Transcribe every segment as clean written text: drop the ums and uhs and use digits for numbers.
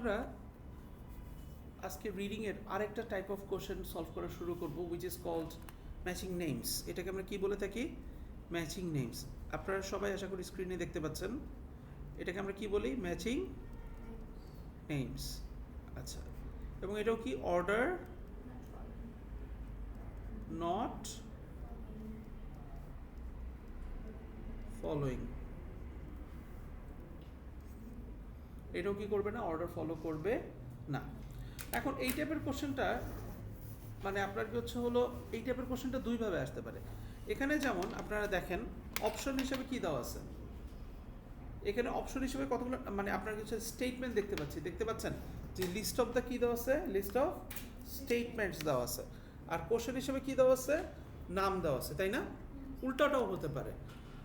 আমরা আজকে রিডিংয়ের আরেকটা টাইপ অফ কোশ্চেন সলভ করা শুরু করব, which is called matching names. এটাকে আমরা কি বলে থাকি? Matching names. আপনারা সবাই আশা করি স্ক্রিনে দেখতে পাচ্ছেন। এটাকে আমরা কি বলি? Matching names. আচ্ছা, এবং এটাও কি? Order not following. এটাও কি করবে না? অর্ডার ফলো করবে না। এখন এই টাইপের কোশ্চেনটা মানে আপনার কি হলো এই টাইপের কোশ্চেনটা দুইভাবে আসতে পারে। এখানে যেমন আপনারা দেখেন অপশন হিসেবে কি দেওয়া আছে, এখানে অপশন হিসেবে কতগুলো মানে আপনার কিছু স্টেটমেন্ট দেখতে পাচ্ছেন যে লিস্ট অফ দ্য কি দেওয়া আছে, লিস্ট অফ স্টেটমেন্টস দেওয়া আছে। আর কোশ্চেন হিসেবে কি দেওয়া আছে? নাম দেওয়া আছে, তাই না? উল্টাটাও হতে পারে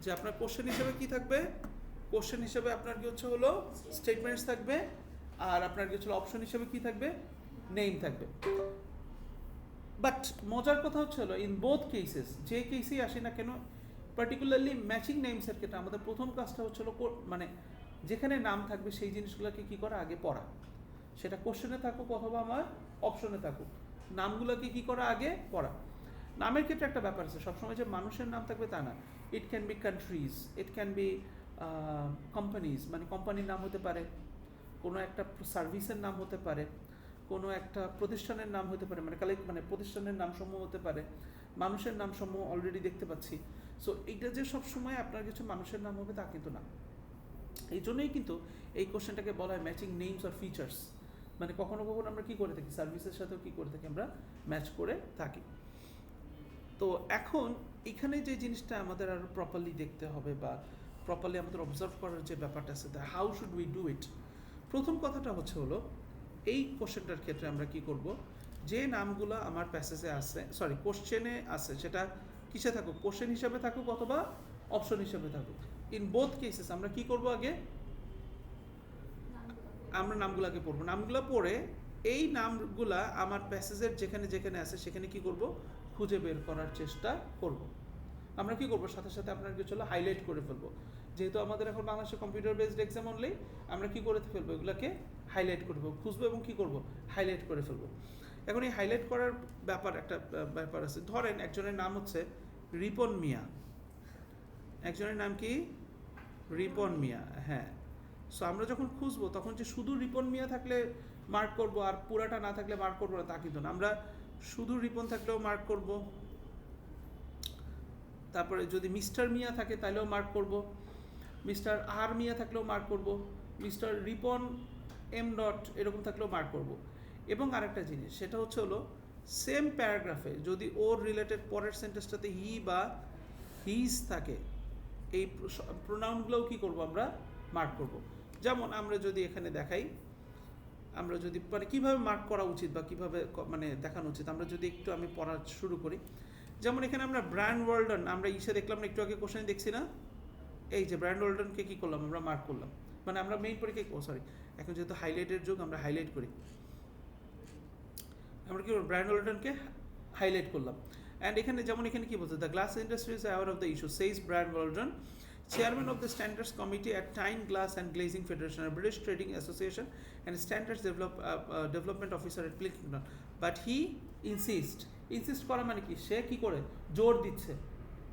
যে আপনার কোশ্চেন হিসেবে কি থাকবে, কোশ্চেন হিসেবে আপনার কি হলো স্টেটমেন্টস থাকবে, আর আপনার কি হলো অপশন হিসেবে কি থাকবে? নেম থাকবে। বাট মজার কথা হলো ইন বোথ কেসেস, যে কেসেই আসি না কেন, পার্টিকুলারলি ম্যাচিং নেমসের ক্ষেত্রে আমাদের প্রথম কাজটা হচ্ছিল মানে যেখানে নাম থাকবে সেই জিনিসগুলোকে কি করা? আগে পড়া। সেটা কোশ্চেনে থাকুক অথবা আমার অপশনে থাকুক, নামগুলোকে কি করা? আগে পড়া। নামের ক্ষেত্রে একটা ব্যাপার আছে, সবসময় যে মানুষের নাম থাকবে তা না। It can be countries, it can be companies, মানে কোম্পানির নাম হতে পারে, কোনো একটা সার্ভিসের নাম হতে পারে, কোনো একটা প্রতিষ্ঠানের নাম হতে পারে, মানে প্রতিষ্ঠানের নামসমূহ হতে পারে, মানুষের নামসমূহ অলরেডি দেখতে পাচ্ছি। সো এইটা যে সবসময় আপনার কিছু মানুষের নাম হবে তা কিন্তু না। এই জন্যই কিন্তু এই কোশ্চেনটাকে বলা হয় ম্যাচিং নেমস অর ফিচার্স। মানে কখনো কখনো আমরা কি করে থাকি, সার্ভিসের সাথেও কি করে থাকি, আমরা ম্যাচ করে থাকি। তো এখন এখানে যে জিনিসটা আমাদের আরও প্রপারলি দেখতে হবে বা প্রপারলি আমাদের অবজার্ভ করার যে ব্যাপারটা আছে, how should we do it. প্রথম কথাটা হলো এই কোশ্চেনটার ক্ষেত্রে আমরা কি করব, যে নামগুলো আমার প্যাসেজে আছে, সরি কোশ্চেনে আছে, সেটা কিসে থাকুক, কোশ্চেন হিসাবে থাকুক অথবা অপশন হিসাবে থাকুক, ইন বোথ কেসেস আমরা কি করব? আগে আমরা নামগুলো আগে পড়বো। নামগুলো পড়ে এই নামগুলা আমার প্যাসেজের যেখানে যেখানে আছে সেখানে কি করব? খুঁজে বের করার চেষ্টা করব। আমরা কি করব? সাথে সাথে আপনার কিছু হলো হাইলাইট করে ফেলবো। যেহেতু আমাদের এখন বাংলাদেশে কম্পিউটার বেসড এক্সাম অনলি, আমরা কি করে ফেলবো? এগুলোকে হাইলাইট করবো, খুঁজবো এবং কি করব? হাইলাইট করে ফেলবো। এখন এই হাইলাইট করার একটা ব্যাপার আছে। ধরেন একজনের নাম হচ্ছে রিপন মিয়া। একজনের নাম কি? রিপন মিয়া। হ্যাঁ, সো আমরা যখন খুঁজবো তখন যে শুধু রিপন মিয়া থাকলে মার্ক করব আর পুরাটা না থাকলে মার্ক করবো না তা কিন্তু না। আমরা শুধু রিপন থাকলেও মার্ক করব, তারপরে যদি মিস্টার মিয়া থাকে তাহলেও মার্ক করব, মিস্টার আর মিয়া থাকলেও মার্ক করব, মিস্টার রিপন এম ডট এরকম থাকলেও মার্ক করব। এবং আরেকটা জিনিস, সেটা হলো সেম প্যারাগ্রাফে যদি ওর রিলেটেড পরের সেন্টেন্সটাতে হি বা হিজ থাকে, এই প্রোনাউনগুলোও কি করব? আমরা মার্ক করব। যেমন আমরা যদি এখানে দেখাই, আমরা যদি মানে কীভাবে মার্ক করা উচিত বা কীভাবে মানে দেখানো উচিত, আমরা যদি একটু আমি পড়া শুরু করি। যেমন এখানে আমরা ব্র্যান্ড ওয়ালটন, আমরা ইসে দেখলাম না, একটু আগে কোশ্চেন দেখছি না, এই যে ব্র্যান্ড ওয়ালটনকে কী করলাম? আমরা মার্ক করলাম। মানে আমরা মেইন পরীক্ষায় সরি এখন যেহেতু হাইলাইটের যুগ, আমরা হাইলাইট করি। আমরা কি করব? ব্র্যান্ড ওয়ালটনকে হাইলাইট করলাম। অ্যান্ড এখানে যেমন এখানে কি বলছে, the glass industry is aware of the issue, সেইজ brand Walton, Chairman of the Standards Committee at Tyne Glass and Glazing Federation, a British Trading Association, and Standards Development Officer at Pilkington. But he insist করা মানে কি? সে কি করে? জোর দিচ্ছে।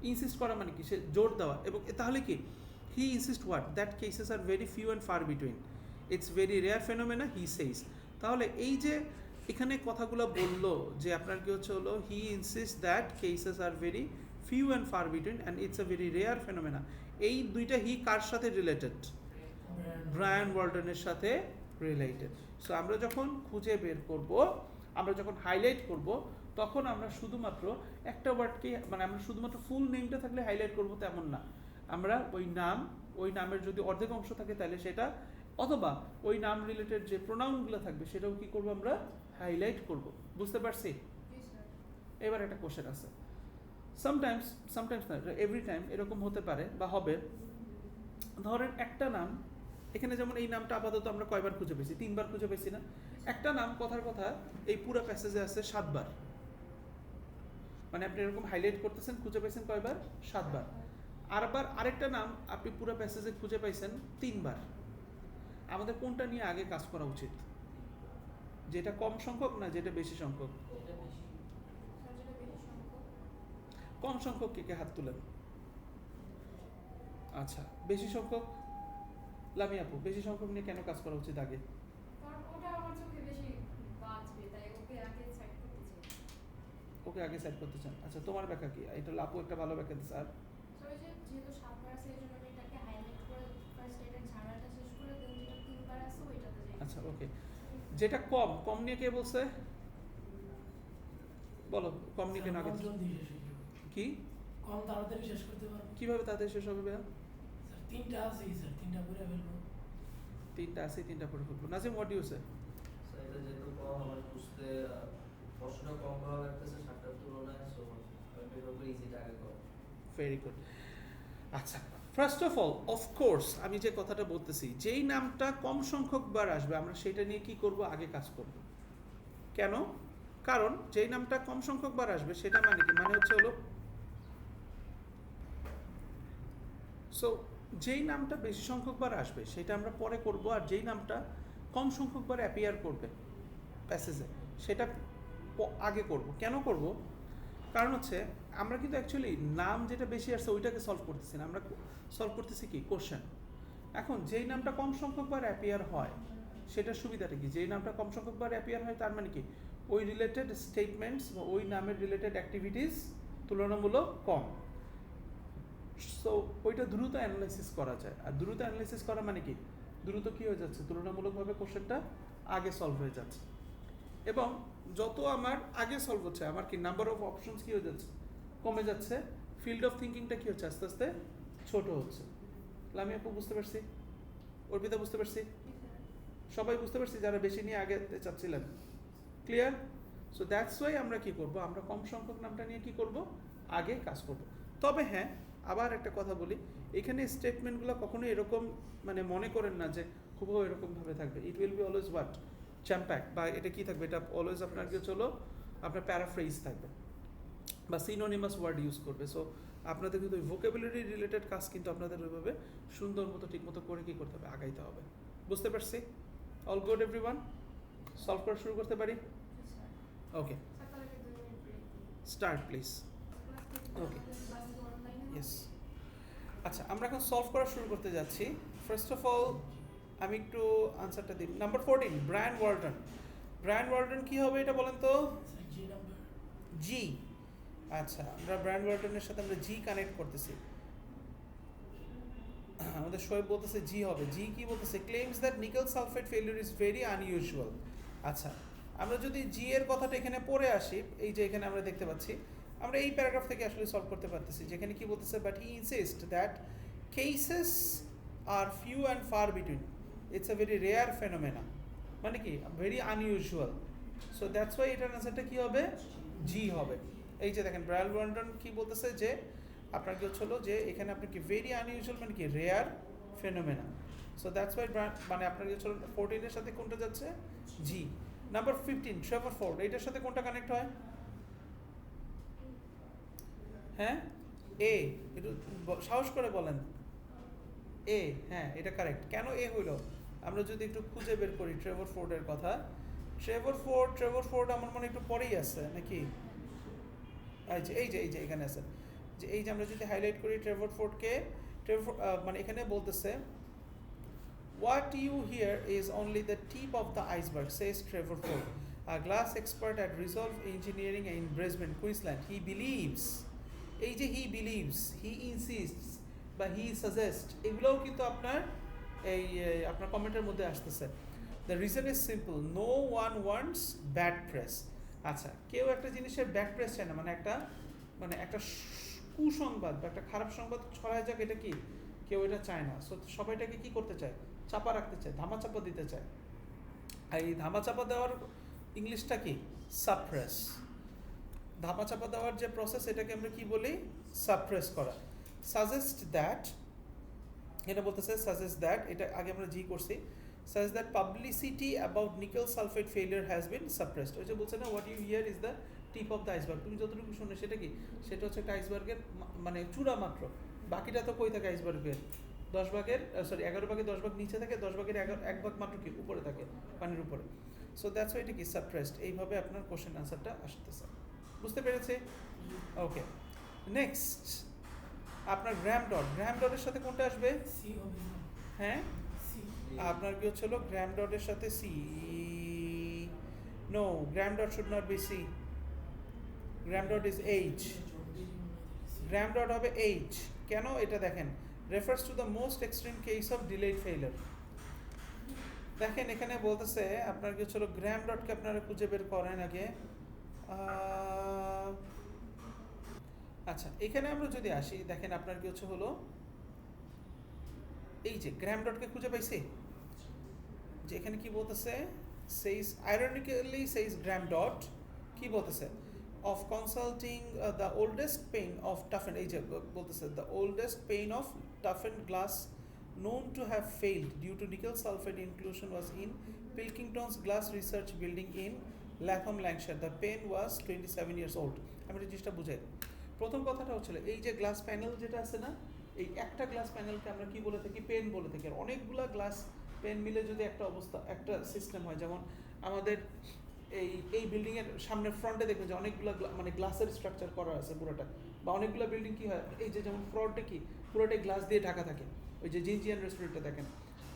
Insist করা মানে কি? সে জোর দেওয়া। এবং তাহলে কি? He insists what? That cases are very few and far between. It's very rare phenomena, he says. তাহলে এই যে এখানে কথাগুলো বললো যে আপনার কি হলো, he insists that cases are very few and far between and it's a very rare phenomena. এই দুইটা হি কার সাথে রিলেটেড? ব্রায়ান ওয়ালটনের সাথে রিলেটেড। সো আমরা যখন খুঁজে বের করব, আমরা যখন হাইলাইট করব, তখন আমরা শুধুমাত্র একটা ওয়ার্ডকে মানে আমরা শুধুমাত্র ফুল নেমটা থাকলে হাইলাইট করব তেমন না। আমরা ওই নামের যদি অর্ধেক অংশ থাকে তাহলে সেটা, অথবা ওই নাম রিলেটেড যে প্রোনাউনগুলো থাকবে সেটাও কি করব? আমরা হাইলাইট করব। বুঝতে পারছি? এবার একটা কোশ্চেন আছে, সামটাইমস না, এভরি টাইম এরকম হতে পারে বা হবে। ধরেন একটা নাম, এখানে যেমন এই নামটা আপাতত আমরা কয়বার খুঁজে পেয়েছি? 3 বার খুঁজে পেয়েছি না? একটা নাম কথার কথা এই পুরো প্যাসেজে আছে 7 বার। মানে আপনি এরকম হাইলাইট করতেছেন, খুঁজে পেয়েছেন কয়বার? 7 বার। আবার আরেকটা নাম আপনি পুরো প্যাসেজে খুঁজে পাইছেন 3 বার। আমাদের কোনটা নিয়ে আগে কাজ করা উচিত? যেটা কম সংখ্যক না যেটা বেশি সংখ্যক? এটা বেশি। স্যার যেটা বেশি সংখ্যক। কম সংখ্যক কে হাত তুলেন? আচ্ছা, বেশি সংখ্যক? লামি আপু, বেশি সংখ্যক নিয়ে কেন কাজ করা উচিত আগে? কারণ ওটা আমার চোখে বেশি বাজবে, তাই ওকে আগে সাইড করতে চাই। ওকে আগে সেট করতে চান। আচ্ছা, তোমার ব্যাখ্যা কি? এটা হলো আপু একটা ভালো ব্যাখ্যা দিচ্ছে। আর তো ওই যে যেহেতু 7 বার আছে, এই জন্য আমি এটাকে হাইলাইট করে ফার্স্ট এটার ঝাড়াটা শেষ করে দেন, যেটা 3 বার আছে ওইটাতে যাই। আচ্ছা, ওকে। যেটা কম, কম নিয়ে কে বলছে? বলো, কম নিয়ে কেন আগে? কম জলদি শেষ হয়ে যাবে। কি কম তাড়াতাড়ি শেষ করতে পারবো। কিভাবে তাদের শেষ হবে ভাইয়া? স্যার 3টা আছেই স্যার, 3টা করে ফেলবো। 3টা আছে, 3টা করে ফেলবো। Nazim, what you say? Sir এটা যেহেতু কম আমার বুঝতে প্রশ্নটা কম ভালো লাগতেছে 7টার তুলনায়, সো আমি প্রেফার করি ইজিটা আগে করা। Very good. আচ্ছা, ফার্স্ট অফ অল, অফকোর্স আমি যে কথাটা বলতেছি, যেই নামটা কম সংখ্যক বার আসবে আমরা সেটা নিয়ে কি করব? আগে কাজ করব। কেন? কারণ যেই নামটা কম সংখ্যক বার আসবে সেটা মানে কি? মানে হচ্ছে হলো, সো যেই নামটা বেশি সংখ্যক বার আসবে সেটা আমরা পরে করব, আর যেই নামটা কম সংখ্যক বার অ্যাপিয়ার করবে প্যাসেজে সেটা আগে করব। কেন করব? কারণ হচ্ছে আমরা কিন্তু অ্যাকচুয়ালি নাম যেটা বেশি আসছে ওইটাকে সলভ করতেছি না, আমরা সলভ করতেছি কি? কোশ্চেন। এখন যেই নামটা কম সংখ্যক বার অ্যাপিয়ার হয় সেটার সুবিধাটা কি? যেই নামটা কম সংখ্যক বার অ্যাপিয়ার হয় তার মানে কি? ওই রিলেটেড স্টেটমেন্টস বা ওই নামের রিলেটেড অ্যাক্টিভিটিস তুলনামূলক কম, সো ওইটা দ্রুত অ্যানালাইসিস করা যায়। আর দ্রুত অ্যানালাইসিস করা মানে কি? দ্রুত কী হয়ে যাচ্ছে? তুলনামূলকভাবে কোশ্চেনটা আগে সলভ হয়ে যাচ্ছে, এবং যত আমার আগে সলভ হচ্ছে আমার কি নাম্বার অফ অপশনস কী হয়ে যাচ্ছে? কমে যাচ্ছে। ফিল্ড অফ থিঙ্কিংটা কী হচ্ছে? আস্তে আস্তে ছোট হচ্ছে। লামি আপু বুঝতে পারছি? অর্পিতা বুঝতে পারছি? সবাই বুঝতে পারছি যারা বেশি নিয়ে আগে চাচ্ছিলেন? ক্লিয়ার? সো দ্যাটস ওয়াই আমরা কি করব? আমরা কম সংখ্যক নামটা নিয়ে কি করব? আগে কাজ করব। তবে হ্যাঁ, আবার একটা কথা বলি, এখানে স্টেটমেন্টগুলো কখনো এরকম মানে মনে করেন না যে খুবও এরকমভাবে থাকবে। It will be always what? চ্যাম্প্যাক, বা এটা কি থাকবে? এটা অলওয়েজ আপনার কি চলো আপনার প্যারাফ্রেজ থাকবে বা সিনোনিমাস ওয়ার্ড ইউজ করবে। সো আপনাদের কিন্তু ওই ভোকাবুলারি রিলেটেড কাজ কিন্তু আপনাদের ওইভাবে সুন্দর মতো ঠিক মতো করে কি করতে হবে? আগাইতে হবে। বুঝতে পারছি? All good everyone? সলভ করা শুরু করতে পারি? ওকে, স্যার তাহলে 2 minute break. Start please. Okay. ক্লাসে অনলাইনে ইয়েস। আচ্ছা, আমরা এখন সলভ করা শুরু করতে যাচ্ছি। ফার্স্ট অফ অল আমি একটু আনসারটা দিই। Number 14, Brian Walton. Brian Walton কী হবে এটা বলেন তো? স্যার জি নাম্বার। জি। আচ্ছা, আমরা ব্রায়ান ওয়ালটনের সাথে আমরা জি কানেক্ট করতেছি। আমাদের শোয়েব বলতেছে জি হবে। জি কি বলতেছে? Claims that nickel sulphate failure is very unusual. আচ্ছা, আমরা যদি জি এর কথাটা এখানে পড়ে আসি, এই যে এখানে আমরা দেখতে পাচ্ছি, আমরা এই প্যারাগ্রাফ থেকে আসলে সলভ করতে পারতেছি, যেখানে কি বলতেছে? But he insist that cases are few and far between, it's a very rare phenomena. মানে কি? Very unusual. So that's why এটার আনসারটা কী হবে? জি হবে। এই যে দেখেন ব্রায়ান ওয়ালটন কী বলতেছে যে আপনার কি হচ্ছিল যে এখানে আপনি কি ভেরি আনইউজুয়াল মানে কি? Rare phenomena. So that's Y মানে আপনার কি হচ্ছিল 14 সাথে কোনটা যাচ্ছে? জি। নাম্বার 15, ট্রেভার ফোর্ড, এইটার সাথে কোনটা কানেক্ট হয়? হ্যাঁ, এ। একটু সাহস করে বলেন। এ, হ্যাঁ এটা কারেক্ট। কেন এ হইল? আমরা যদি একটু খুঁজে বের করি ট্রেভার ফোর্ডের কথা। ট্রেভার ফোর্ড আমার মনে একটু পরেই আছে নাকি? এই যে এখানে আছে, যে এই যে আমরা যদি হাইলাইট করি ট্রেভার ফোর্ডকে, মানে এখানে বলতেছে what you hear is only the tip of the iceberg, says Trevor Ford, a glass expert at Resolve Engineering in Brisbane, Queensland. He believes, এই যে he believes, he insists বা he suggests, এগুলোও কিন্তু আপনার এই আপনার কমেন্টের মধ্যে আসতেছে। The reason is simple, no one wants bad press. আচ্ছা, কেউ একটা জিনিসের ব্যাড প্রেস চায় না, মানে একটা কুসংবাদ বা একটা খারাপ সংবাদ ছড়ায় যাক, এটা কি কেউ এটা চায় না। সো সবাইটাকে কি করতে চায়? চাপা রাখতে চায়, ধামাচাপা দিতে চায়। আর এই ধামাচাপা দেওয়ার ইংলিশটা কি? সাপ্রেস। ধামাচাপা দেওয়ার যে প্রসেস এটাকে আমরা কি বলি? সাপ্রেস করা। সাজেস্ট দ্যাট, এটা বলতেছে সাজেস্ট দ্যাট, এটা আগে আমরা জি করছি। Suggest that publicity about nickel sulphate failure has been suppressed. ওই যে বলছে না, what you hear is the tip of the iceberg. তুমি যতটুকু শুনে সেটা কি? সেটা হচ্ছে একটা আইসবার্গের মানে চূড়া মাত্র। বাকিটা তো কই থাকে আইসবার্গের? 11 ভাগের 10 ভাগ নিচে থাকে, 10 ভাগের 1 ভাগ মাত্র কি উপরে থাকে, পানির উপরে। সো দ্যাটস ওয়াই এটা কি সাপ্রেসড, এইভাবে আপনার কোশ্চেন আনসারটা আসতেছে। বুঝতে পেরেছে? ওকে, নেক্সট আপনার গ্র্যাম ডটের সাথে কোনটা আসবে? সি হবে না হ্যাঁ, সি আপনার কি হচ্ছিল গ্র্যাম ডটের সাথে C? No, gram dot should not be C, gram dot is H, gram dot হবে এইচ। কেন? এটা দেখেন, refers to the most extreme case of delayed failure. দেখেন এখানে বলতেছে আপনার কি হচ্ছিল গ্র্যাম ডটকে আপনারা খুঁজে বের করেন আগে। আচ্ছা, এখানে আমরা যদি আসি, দেখেন আপনার কি হচ্ছে হলো এই যে গ্র্যাম ডটকে খুঁজে পাইছি, যে এখানে কি বলতেছে, says ironically says gram dot কি বলতেছে, of consulting the oldest pane of toughen, এই যে বলতেছে the oldest pane of toughen glass known to have failed due to nickel sulfide inclusion was in Pilkington's Glass Research Building in Latham, Lancashire. The pen was 27 years old. আমি এই জিনিসটা বুঝাই। প্রথম কথাটা হচ্ছিল এই যে গ্লাস প্যানেল যেটা আছে না, এই একটা গ্লাস প্যানেলকে আমরা কি বলে থাকি? পেন বলে থাকি। আর অনেকগুলা গ্লাস পেন মিলে যদি একটা অবস্থা, একটা সিস্টেম হয়, যেমন আমাদের এই বিল্ডিংয়ের সামনে ফ্রন্টে দেখবেন যে অনেকগুলো মানে গ্লাসের স্ট্রাকচার করা আছে পুরোটা, বা অনেকগুলো বিল্ডিং কি হয়, এই যে যেমন ফ্রন্টে কি পুরোটাই গ্লাস দিয়ে ঢাকা থাকে, ওই যে জিনজিয়ান রেস্টুরেন্টটা দেখেন।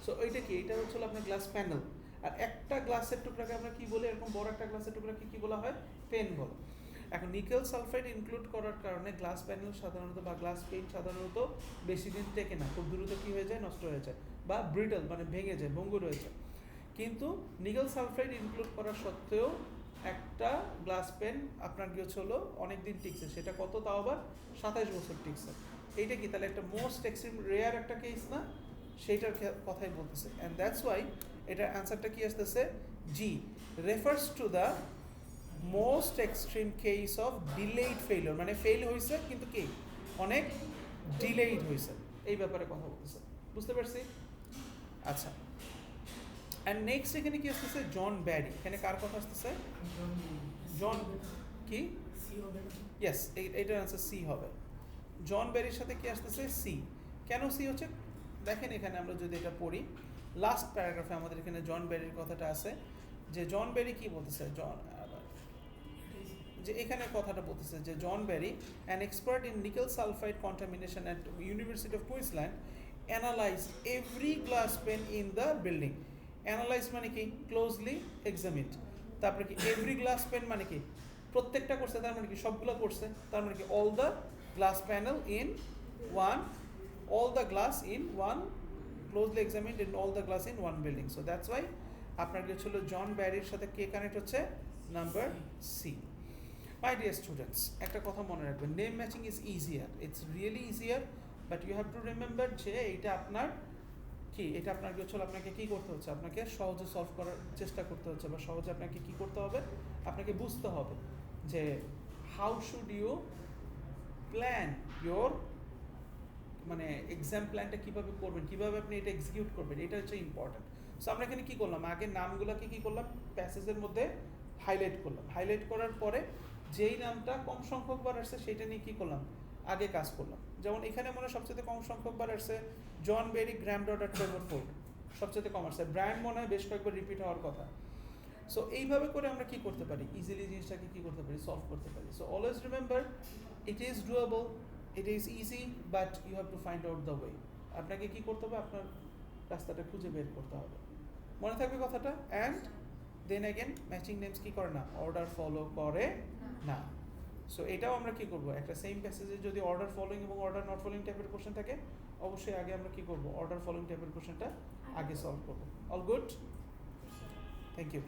সো এইটা কি, এটা হচ্ছে আপনার গ্লাস প্যানেল। আর একটা গ্লাসের টুকরাকে আমরা কি বলি, এরকম বড় একটা গ্লাসের টুকরাকে কি বলা হয়? পেন বলে। এখন নিকেল সালফাইড ইনক্লুড করার কারণে গ্লাস প্যানেল সাধারণত বা গ্লাস পেন সাধারণত বেশি দিন টেকে না, খুব দ্রুত কি হয়ে যায়, নষ্ট হয়ে যায়, বা ব্রিটল মানে ভেঙে যায়, ভঙ্গুর হয়ে যায়। কিন্তু নিকেল সালফাইড ইনক্লুড করা সত্ত্বেও একটা গ্লাস পেন আপনার কি হচ্ছে হলো অনেক দিন টিকছে, সেটা কত? তাও আবার 27 বছর টিকছে। এইটা কি তাহলে একটা মোস্ট এক্সট্রিম রেয়ার একটা কেস না? সেইটার কথাই বলতেছে। অ্যান্ড দ্যাটস ওয়াই এটার অ্যান্সারটা কি আসতেছে? জি, refers to the most extreme case of delayed failure, মানে ফেল হয়েছে কিন্তু কি অনেক ডিলেইড হয়েছে, এই ব্যাপারে কথা বলতেছে। বুঝতে পারছি? আচ্ছা, অ্যান্ড নেক্সট এখানে কি আসতেছে? জন ব্যারি। এখানে কার কথা আসতেছে? জন কি? সি হবে না ইয়েস, এইটার অ্যান্সার সি হবে। জন ব্যারির সাথে কি আসতেছে? সি। কেন সি হচ্ছে? দেখেন এখানে আমরা যদি এটা পড়ি, লাস্ট প্যারাগ্রাফে আমাদের এখানে জন ব্যারির কথাটা আছে, যে জন ব্যারি কি বলতেছে, যে এখানে কথাটা বলতেছে যে John Barry, an expert in nickel sulphide contamination at University of Queensland, analysed every glass pane in the building. Analyse মানে কি? Closely examined. তারপরে কি এভরি গ্লাস পেন মানে কি? প্রত্যেকটা করছে, তার মানে কি সবগুলো করছে, তার মানে কি all the glass panel in one, all the glass in one, closely examined in all the glass in one building. So that's why আপনার কি হচ্ছিল জন ব্যারির সাথে কে কানেক্ট হচ্ছে? Number C. My dear students, একটা কথা মনে রাখবেন, name matching is easier, it's really easier, but you have to remember যে এইটা আপনার কি, এটা আপনার কি হচ্ছিল, আপনাকে কি করতে হচ্ছে, আপনাকে সহজে সলভ করার চেষ্টা করতে হচ্ছে, বা সহজে আপনাকে কি করতে হবে, আপনাকে বুঝতে হবে যে how should you plan your, মানে এক্সাম প্ল্যানটা কীভাবে করবেন, কীভাবে আপনি এটা এক্সিকিউট করবেন, এটা হচ্ছে ইম্পর্ট্যান্ট। সো আমরা এখানে কী করলাম, আগে নামগুলোকে কী করলাম, প্যাসেজের মধ্যে হাইলাইট করলাম, হাইলাইট করার পরে যেই নামটা কম সংখ্যকবার আসছে সেটা নিয়ে কী করলাম, আগে কাজ করলাম। যেমন এখানে মনে হয় সবচেয়ে কম সংখ্যকবার আসছে জন বেরি, গ্র্যাম ডট আর ট্রেভর ফোর্ড, সবচেয়ে কম আসছে। ব্র্যান্ড মনে হয় বেশ কয়েকবার রিপিট হওয়ার কথা। সো এইভাবে করে আমরা কী করতে পারি, ইজিলি জিনিসটাকে কী করতে পারি, সলভ করতে পারি। So always remember, it is doable, it is easy, but you have to find out the way. আপনাকে কি করতে হবে, আপনার রাস্তাটা খুঁজে বের করতে হবে, মনে থাকবে কথাটা। And then again matching names কি করে না, অর্ডার ফলো করে না। সো এটাও আমরা কি করব, একটা সেম প্যাসেজে যদি অর্ডার ফলোইং এবং অর্ডার নট ফলোইং টাইপের কোশ্চেন থাকে, অবশ্যই আগে আমরা কি করব, অর্ডার ফলোইং টাইপের কোশ্চেনটা আগে সলভ করব। All good, thank you.